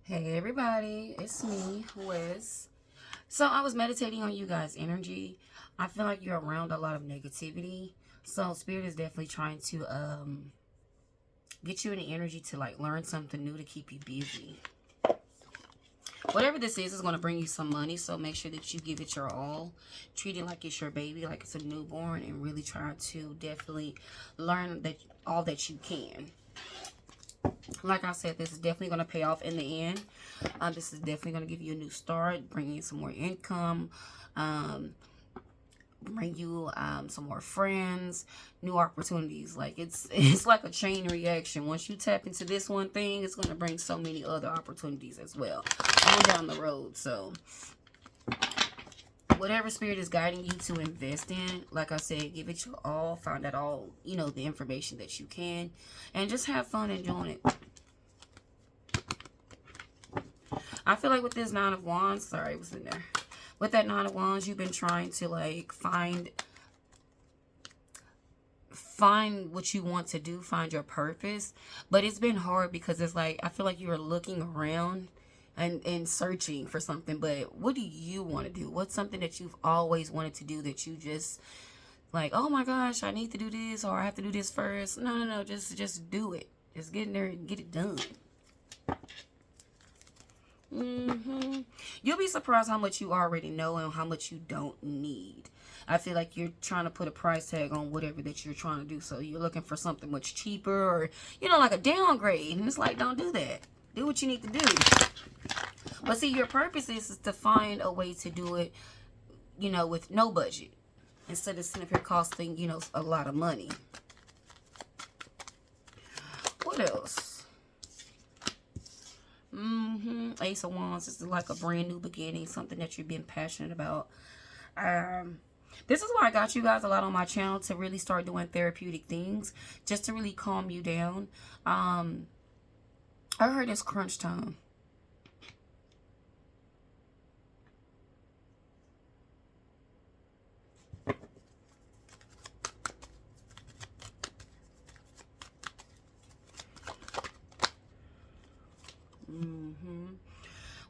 Hey everybody, it's me, Wiz. So I was meditating on you guys' energy. I feel like you're around a lot of negativity. So Spirit is definitely trying to get you in the energy to like learn something new to keep you busy. Whatever this is going to bring you some money, so make sure that you give it your all. Treat it like it's your baby, like it's a newborn, and really try to definitely learn that all that you can. Like I said, this is definitely going to pay off in the end. This is definitely going to give you a new start, bring in some more income, um, bring you some more friends, new opportunities. Like it's like a chain reaction. Once you tap into this one thing, it's going to bring so many other opportunities as well on down the road. So whatever spirit is guiding you to invest in, like I said, give it your all, find out all, the information that you can, and just have fun enjoying it. I feel like with this Nine of Wands, sorry, what's in there? With that Nine of Wands, you've been trying to like find what you want to do, find your purpose. But it's been hard because it's like, I feel like you were looking around and searching for something. But what do you want to do? What's something that you've always wanted to do that you just like, oh my gosh, I need to do this, or I have to do this first? No, just do it. Just get in there and get it done. You'll be surprised how much you already know and how much you don't need. I feel like you're trying to put a price tag on whatever that you're trying to do. So you're looking for something much cheaper, or, like a downgrade. And it's like, don't do that. Do what you need to do. But see, your purpose is to find a way to do it, with no budget. Instead of sitting up here costing, a lot of money. What else? Ace of Wands is like a brand new beginning, something that you've been passionate about. This is why I got you guys a lot on my channel, to really start doing therapeutic things, just to really calm you down. I heard it's crunch time.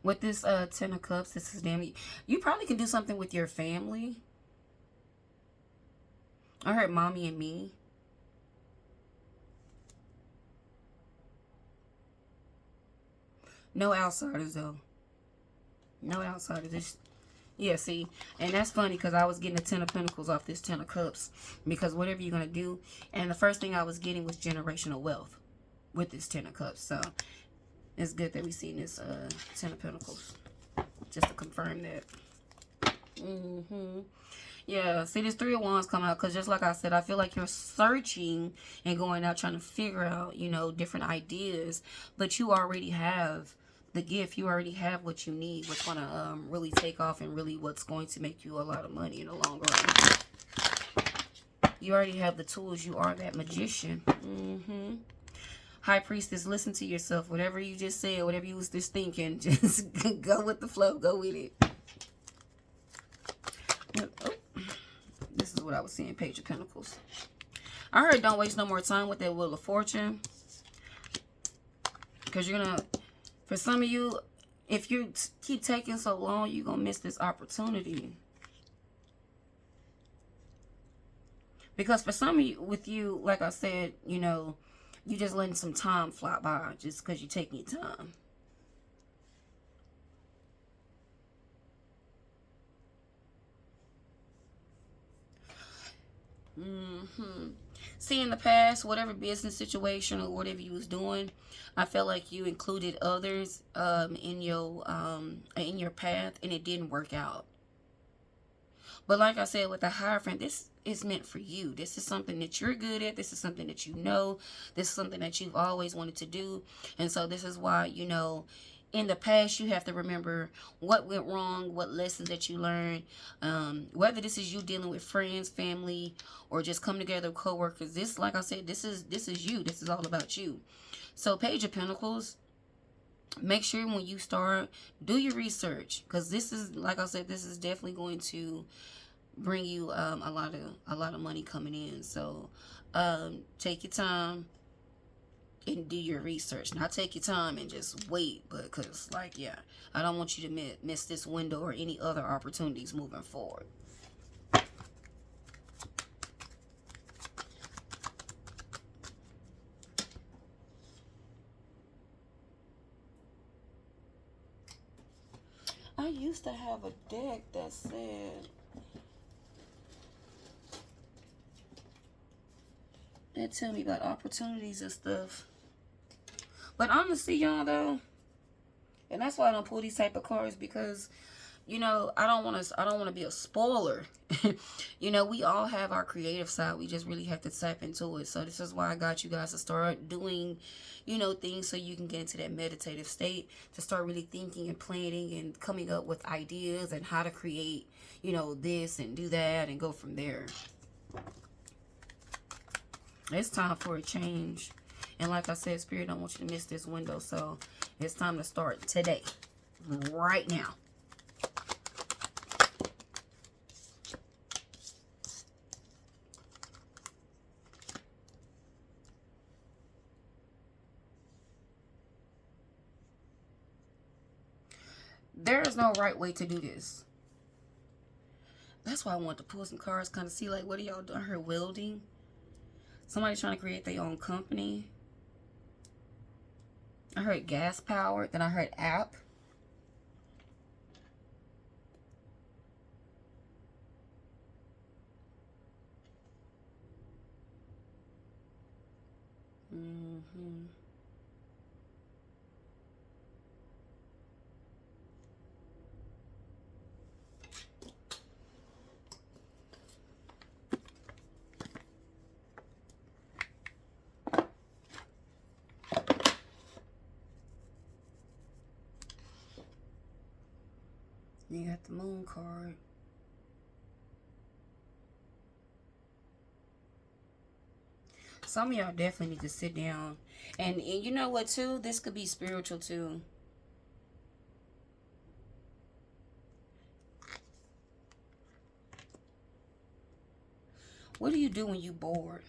With this Ten of Cups, this is damn. You probably can do something with your family. I heard mommy and me. No outsiders though. No outsiders. Yeah, see, and that's funny because I was getting the Ten of Pentacles off this Ten of Cups, because whatever you're gonna do, and the first thing I was getting was generational wealth with this Ten of Cups. So it's good that we seen this Ten of Pentacles, just to confirm that. Yeah, see, this Three of Wands come out because, just like I said, I feel like you're searching and going out trying to figure out, different ideas, but you already have the gift. You already have what you need, what's going to really take off, and really what's going to make you a lot of money in the long run. You already have the tools. You are that magician. High Priestess, listen to yourself. Whatever you just said, whatever you was just thinking, just go with the flow. Go with it. Oh, this is what I was seeing, Page of Pentacles. I heard don't waste no more time with that Wheel of Fortune. Because you're going to, for some of you, if you keep taking so long, you're going to miss this opportunity. Because for some of you, with you, like I said, you just letting some time fly by just because you're taking your time. See, in the past, whatever business situation or whatever you was doing, I felt like you included others in your path, and it didn't work out. But like I said, with the Hierophant, this is meant for you. This is something that you're good at. This is something that you know. This is something that you've always wanted to do. And so this is why, in the past, you have to remember what went wrong, what lessons that you learned. Whether this is you dealing with friends, family, or just come together with co-workers. This, like I said, this is you. This is all about you. So Page of Pentacles, make sure when you start, do your research, because this is, like I said, this is definitely going to bring you a lot of money coming in. So take your time, and do your research. Now take your time and just wait, but because like, yeah, I don't want you to miss this window or any other opportunities moving forward. I used to have a deck that said, it tell me about opportunities and stuff. But honestly, y'all, though, and that's why I don't pull these type of cards, because you know, I don't want to be a spoiler. You know, we all have our creative side. We just really have to tap into it. So this is why I got you guys to start doing, you know, things so you can get into that meditative state, to start really thinking and planning and coming up with ideas and how to create, you know, this and do that and go from there. It's time for a change. And like I said, Spirit don't want you to miss this window. So it's time to start today, right now. There is no right way to do this. That's why I want to pull some cards, kind of see like, what are y'all doing? I heard welding. Somebody trying to create their own company. I heard gas powered. Then I heard app. You got the moon card. Some of y'all definitely need to sit down. And you know what, too? This could be spiritual, too. What do you do when you bored?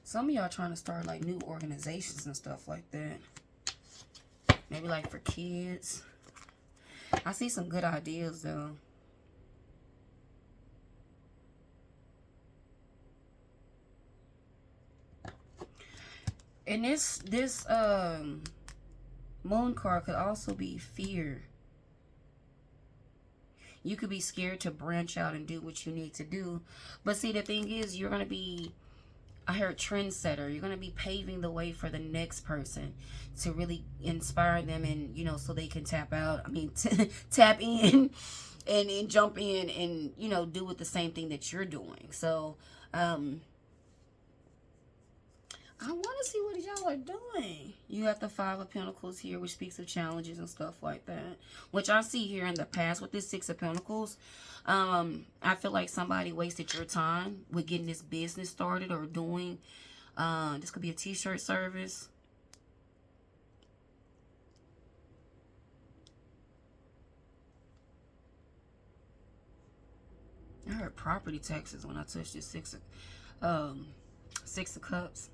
Some of y'all trying to start like new organizations and stuff like that. Maybe like for kids. I see some good ideas though. And this moon card could also be fear. You could be scared to branch out and do what you need to do. But see, the thing is, you're going to be, I heard trendsetter. You're going to be paving the way for the next person to really inspire them, and, you know, so they can tap out. I mean, tap in and jump in and, you know, do with the same thing that you're doing. So, I want to see what y'all are doing. You got the Five of Pentacles here, which speaks of challenges and stuff like that. Which I see here in the past with this Six of Pentacles. I feel like somebody wasted your time with getting this business started or doing. This could be a t-shirt service. I heard property taxes when I touched this Six of Cups.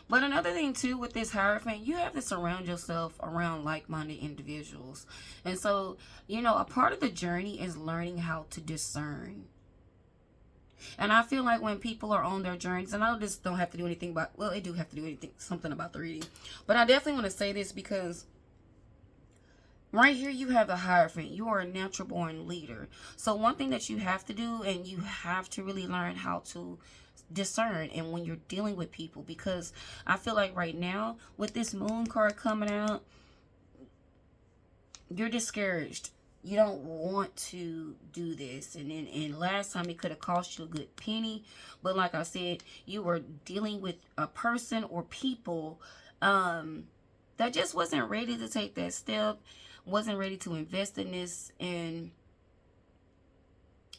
But another thing too with this Hierophant, you have to surround yourself around like-minded individuals. And so, you know, a part of the journey is learning how to discern. And I feel like when people are on their journeys, and I just don't have to do anything about, well, they do have to do anything, something about the reading. But I definitely want to say this because right here you have the Hierophant. You are a natural born leader. So one thing that you have to do, and you have to really learn how to discern, and when you're dealing with people, because I feel like right now with this moon card coming out, you're discouraged. You don't want to do this, and last time it could have cost you a good penny, but like I said, you were dealing with a person or people that just wasn't ready to take that step, wasn't ready to invest in this, and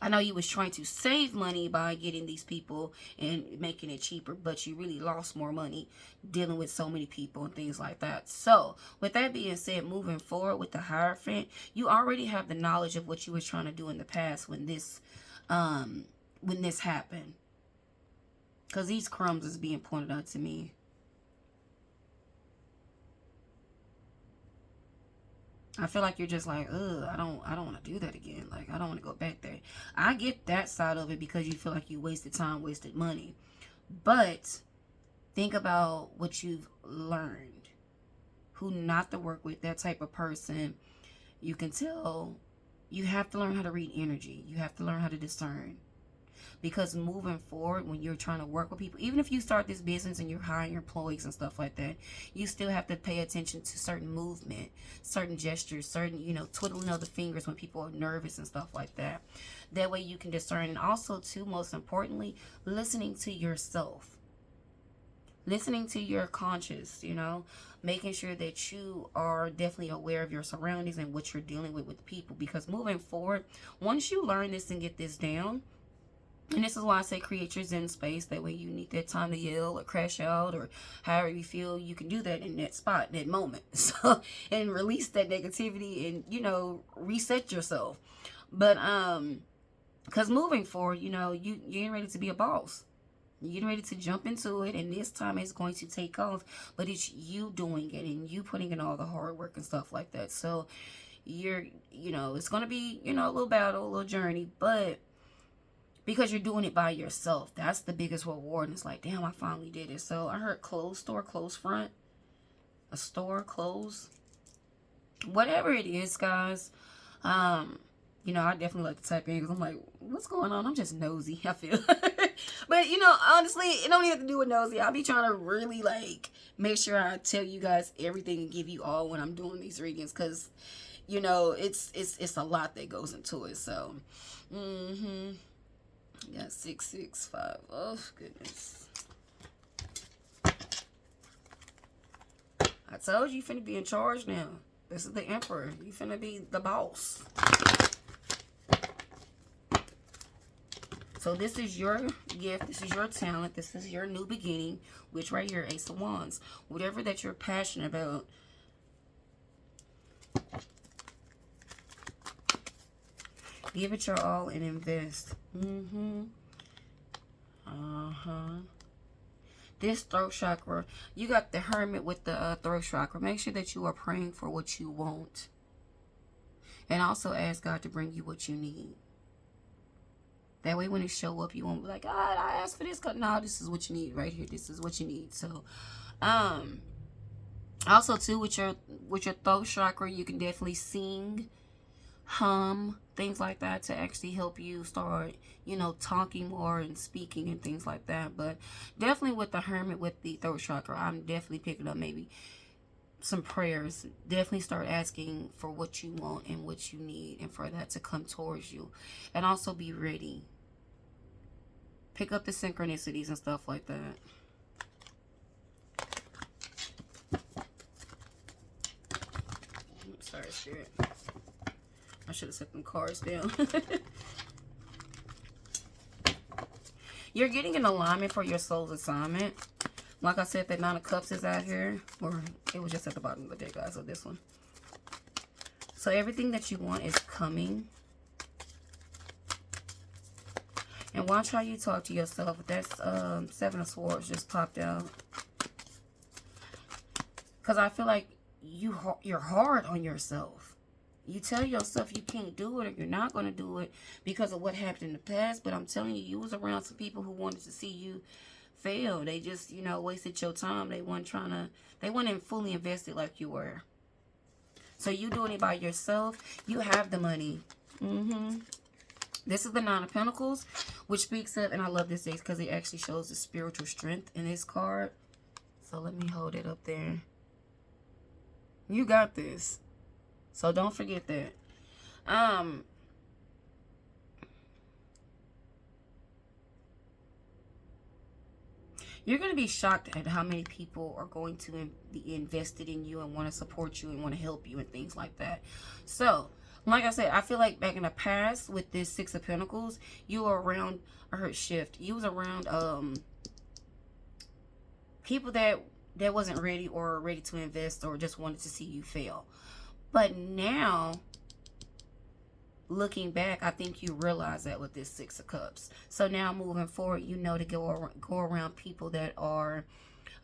I know you was trying to save money by getting these people and making it cheaper, but you really lost more money dealing with so many people and things like that. So, with that being said, moving forward with the Hierophant, you already have the knowledge of what you was trying to do in the past when this happened. Because these crumbs is being pointed out to me. I feel like you're just like, ugh, I don't want to do that again. Like, I don't want to go back there. I get that side of it because you feel like you wasted time, wasted money. But think about what you've learned. Who not to work with, that type of person. You can tell you have to learn how to read energy. You have to learn how to discern. Because moving forward, when you're trying to work with people, even if you start this business and you're hiring employees and stuff like that, you still have to pay attention to certain movement, certain gestures, certain, twiddling of the fingers when people are nervous and stuff like that. That way you can discern. And also, too, most importantly, listening to yourself. Listening to your conscious, making sure that you are definitely aware of your surroundings and what you're dealing with people. Because moving forward, once you learn this and get this down, and this is why I say create your Zen space. That way you need that time to yell or crash out or however you feel. You can do that in that spot, that moment. So, and release that negativity and, reset yourself. But, because moving forward, you're getting ready to be a boss. You're getting ready to jump into it. And this time it's going to take off. But it's you doing it and you putting in all the hard work and stuff like that. So, it's going to be, a little battle, a little journey. But because you're doing it by yourself, that's the biggest reward. And it's like, damn, I finally did it. So I heard closed store, closed front, a store, closed, whatever it is, guys. I definitely like to type in because I'm like, what's going on? I'm just nosy, I feel. But honestly, it don't even have to do with nosy. I'll be trying to really make sure I tell you guys everything and give you all when I'm doing these readings, because it's a lot that goes into it. So got 665. Oh goodness. I told you finna be in charge now. This is the emperor. You finna be the boss. So this is your gift. This is your talent. This is your new beginning. Which right here, Ace of Wands. Whatever that you're passionate about. Give it your all and invest. This throat chakra, you got the Hermit with the throat chakra. Make sure that you are praying for what you want. And also ask God to bring you what you need. That way when it show up, you won't be like, God, I asked for this. No, this is what you need right here. This is what you need. So, also too, with your throat chakra, you can definitely sing, hum, things like that to actually help you start, talking more and speaking and things like that. But definitely with the Hermit, with the throat chakra, I'm definitely picking up maybe some prayers. Definitely start asking for what you want and what you need, and for that to come towards you. And also be ready. Pick up the synchronicities and stuff like that. Sorry, Spirit. I should have set them cards down. You're getting an alignment for your soul's assignment. Like I said, that Nine of Cups is out here. Or it was just at the bottom of the deck, guys, of this one. So everything that you want is coming. And watch how you talk to yourself. That's Seven of Swords just popped out. Because I feel like you're hard on yourself. You tell yourself you can't do it or you're not going to do it because of what happened in the past. But I'm telling you, you was around some people who wanted to see you fail. They just, wasted your time. They weren't fully invested like you were. So you doing it by yourself. You have the money. This is the Nine of Pentacles, which speaks of, and I love this deck because it actually shows the spiritual strength in this card. So let me hold it up there. You got this. So don't forget that. You're going to be shocked at how many people are going to be invested in you and want to support you and want to help you and things like that. So, Like I said, I feel like back in the past with this Six of Pentacles, you were around, I heard shift. You was around people that wasn't ready or ready to invest or just wanted to see you fail. But now, looking back, I think you realize that with this Six of Cups. So now moving forward, you know to go around people that are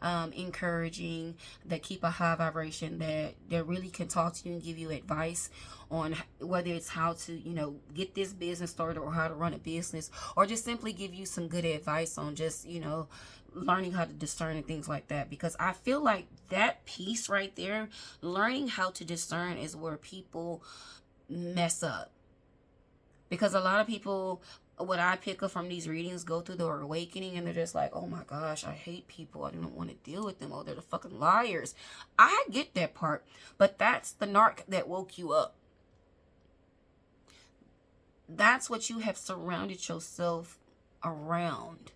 encouraging, that keep a high vibration, that really can talk to you and give you advice on whether it's how to, you know, get this business started or how to run a business, or just simply give you some good advice on just, you know, learning how to discern and things like that. Because I feel like that piece right there, learning how to discern, is where people mess up. Because a lot of people, what I pick up from these readings, go through their awakening and they're just like, oh my gosh, I hate people. I don't want to deal with them. Oh, they're the fucking liars. I get that part. But that's the narc that woke you up. That's what you have surrounded yourself around.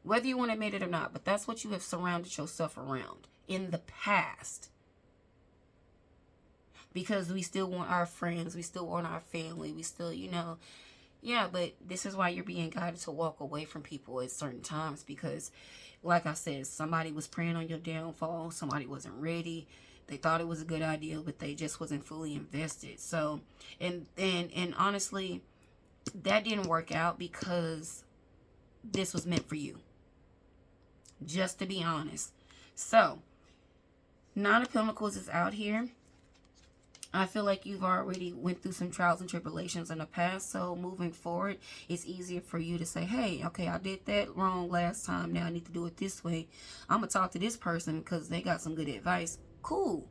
Whether you want to admit it or not, but that's what you have surrounded yourself around in the past. Because we still want our friends, we still want our family, we still, you know, yeah, but this is why you're being guided to walk away from people at certain times. Because, like I said, somebody was preying on your downfall, somebody wasn't ready, they thought it was a good idea, but they just wasn't fully invested. So, and honestly, that didn't work out because this was meant for you. Just to be honest. So, Nine of Pentacles is out here. I feel like you've already went through some trials and tribulations in the past. So moving forward, it's easier for you to say, hey, okay, I did that wrong last time. Now I need to do it this way. I'm going to talk to this person because they got some good advice. Cool.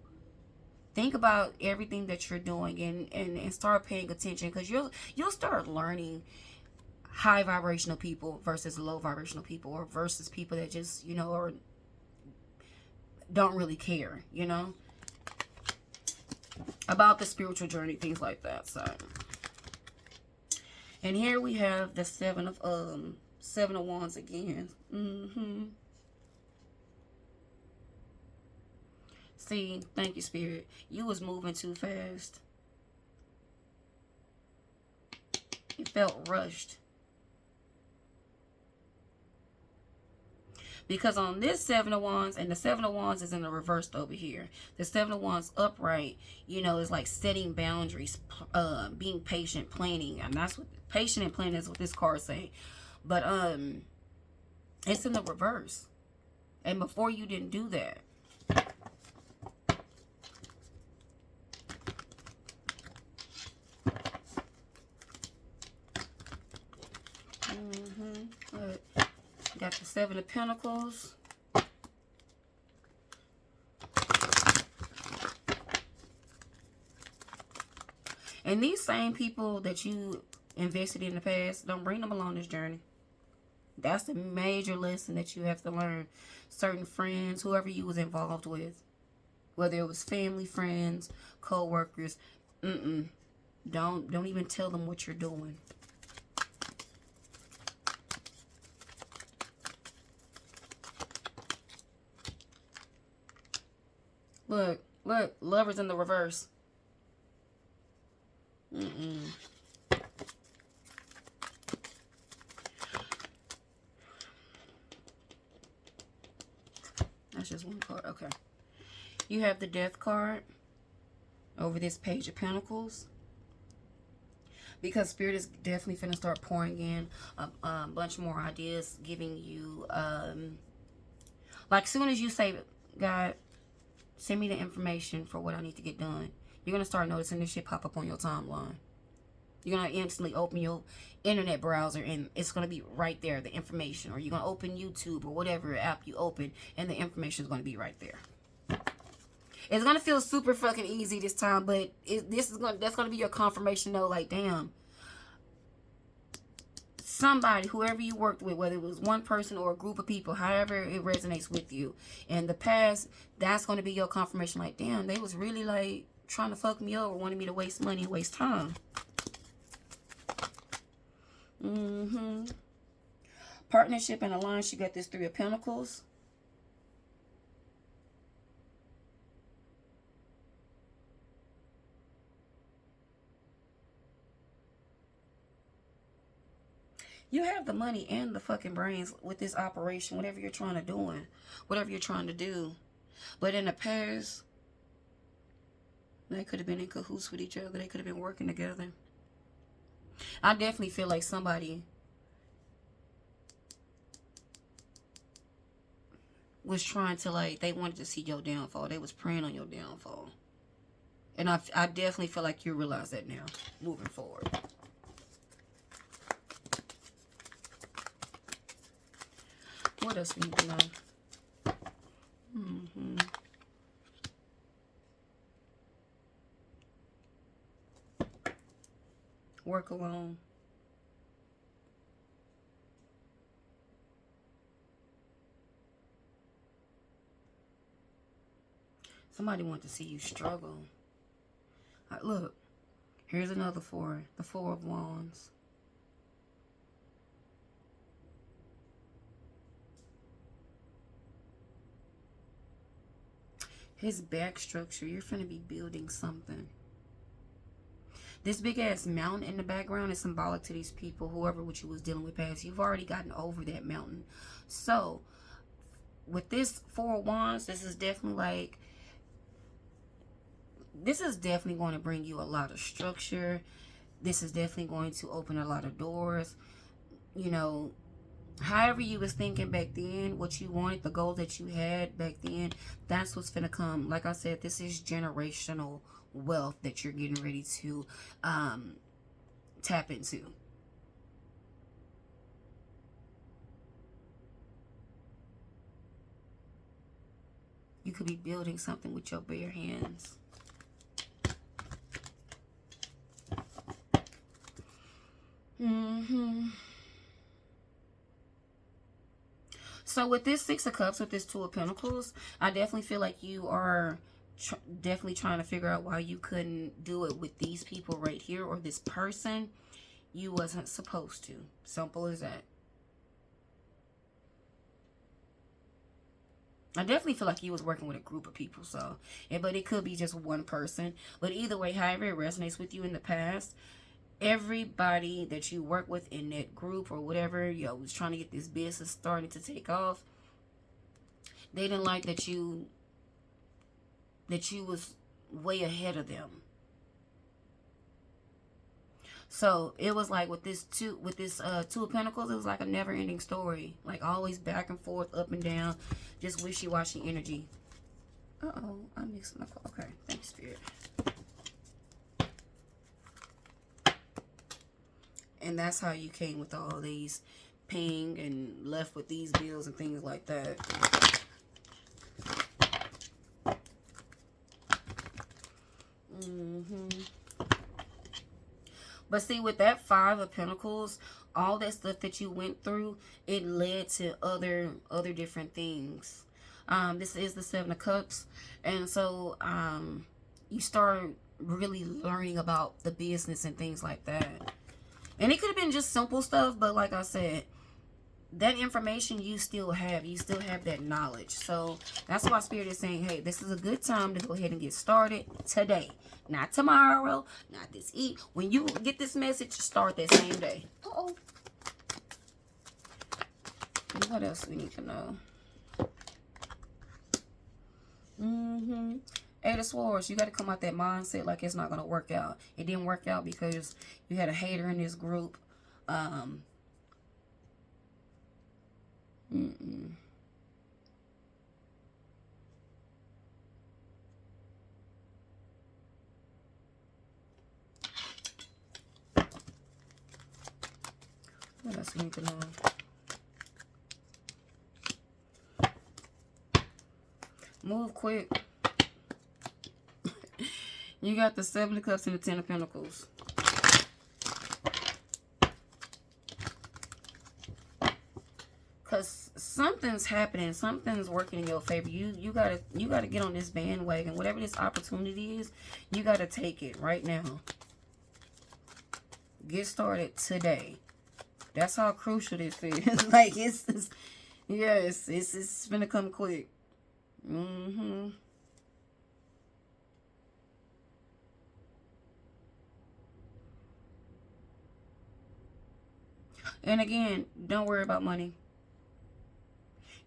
Think about everything that you're doing and start paying attention, because you'll start learning high vibrational people versus low vibrational people, or versus people that just, you know, or don't really care, you know, about the spiritual journey, things like that. So, and here we have the Seven of Wands again. See, thank you, Spirit. You was moving too fast. You felt rushed. Because on this Seven of Wands, and the Seven of Wands is in the reversed over here. The Seven of Wands upright, you know, is like setting boundaries, being patient, planning. And that's what, patient and planning is what this card say. But it's in the reverse. And before you didn't do that. But got the Seven of Pentacles. And these same people that you invested in the past, don't bring them along this journey. That's the major lesson that you have to learn. Certain friends, whoever you was involved with, whether it was family, friends, co-workers, don't even tell them what you're doing. Look, Lovers in the reverse. That's just one card. Okay. You have the Death card over this Page of Pentacles. Because Spirit is definitely finna start pouring in a bunch more ideas, giving you, like, soon as you say, God, send me the information for what I need to get done, you're going to start noticing this shit pop up on your timeline. You're going to instantly open your internet browser and it's going to be right there, the information. Or you're going to open YouTube or whatever app you open and the information is going to be right there. It's going to feel super fucking easy this time, but that's going to be your confirmation though, like, damn. Somebody, whoever you worked with, whether it was one person or a group of people, however it resonates with you in the past, that's going to be your confirmation, like, damn, they was really like trying to fuck me over, wanting me to waste money and waste time. Partnership and alliance, you got this Three of Pentacles. You have the money and the fucking brains with this operation, whatever you're trying to do, whatever you're trying to do. But in the past, they could have been in cahoots with each other. They could have been working together. I definitely feel like somebody was trying to, like, they wanted to see your downfall. They was preying on your downfall. And I definitely feel like you realize that now, moving forward. What else we need to know? Work alone. Somebody wanted to see you struggle. Look, here's another four. The Four of Wands. His back structure. You're finna be building something. This big ass mountain in the background is symbolic to these people, whoever what you was dealing with past. You've already gotten over that mountain. So, with this Four of Wands, this is definitely like, this is definitely going to bring you a lot of structure. This is definitely going to open a lot of doors. You know, however you was thinking back then, what you wanted, the goals that you had back then, that's what's gonna come. Like I said, this is generational wealth that you're getting ready to tap into. You could be building something with your bare hands. So with this Six of Cups, with this Two of Pentacles, I definitely feel like you are definitely trying to figure out why you couldn't do it with these people right here, or this person. You wasn't supposed to. Simple as that. I definitely feel like you was working with a group of people, so, but it could be just one person. But either way, however it resonates with you in the past, everybody that you work with in that group or whatever, was trying to get this business starting to take off. They didn't like that you was way ahead of them. So it was like with this Two of Pentacles, it was like a never-ending story, like always back and forth, up and down, just wishy-washy energy. I'm mixing up. Okay, thanks, Spirit. And that's how you came with all these paying and left with these bills and things like that. But see, with that Five of Pentacles, all that stuff that you went through, it led to other different things. This is the Seven of Cups. And so you start really learning about the business and things like that. And it could have been just simple stuff, but like I said, that information you still have. You still have that knowledge. So that's why Spirit is saying, hey, this is a good time to go ahead and get started today. Not tomorrow, not this evening. When you get this message, start that same day. What else we need to know? Eight of Swords. You got to come out that mindset like it's not going to work out. It didn't work out because you had a hater in this group. What else we need to know? Move quick. You got the Seven of Cups and the Ten of Pentacles. Because something's happening. Something's working in your favor. You gotta get on this bandwagon. Whatever this opportunity is, you gotta take it right now. Get started today. That's how crucial this is. Like, yes, it's gonna come quick. And again, don't worry about money.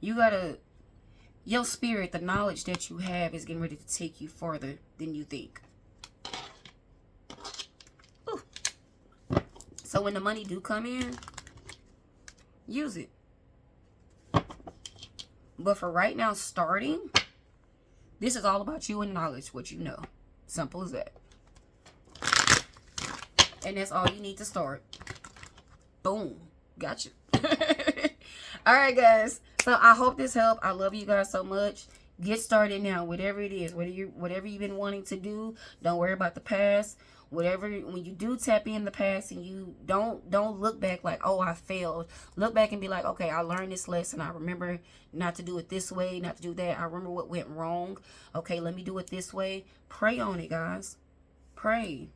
You gotta, your spirit, the knowledge that you have is getting ready to take you farther than you think. Ooh. So when the money do come in, use it. But for right now, starting, this is all about you and knowledge, what you know. Simple as that. And that's all you need to start. Boom. Gotcha. Alright, guys. So I hope this helped. I love you guys so much. Get started now. Whatever it is. Whatever you've been wanting to do. Don't worry about the past. Whatever, when you do tap in the past and you don't look back like, oh, I failed. Look back and be like, okay, I learned this lesson. I remember not to do it this way, not to do that. I remember what went wrong. Okay, let me do it this way. Pray on it, guys. Pray.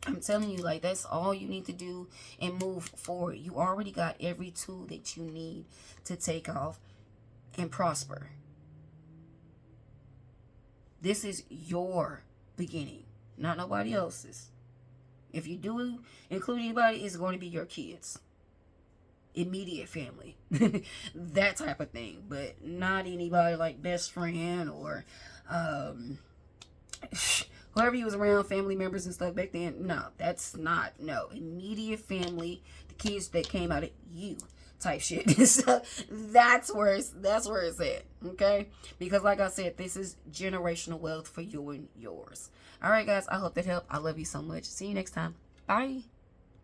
I'm telling you, like, that's all you need to do and move forward. You already got every tool that you need to take off and prosper. This is your beginning, not nobody else's. If you do include anybody, it's going to be your kids. Immediate family. That type of thing. But not anybody like best friend or whoever you was around, family members and stuff back then. No, that's not, no. Immediate family, the kids that came out of you type shit. So that's where it's at, okay? Because like I said, this is generational wealth for you and yours. All right, guys, I hope that helped. I love you so much. See you next time. Bye.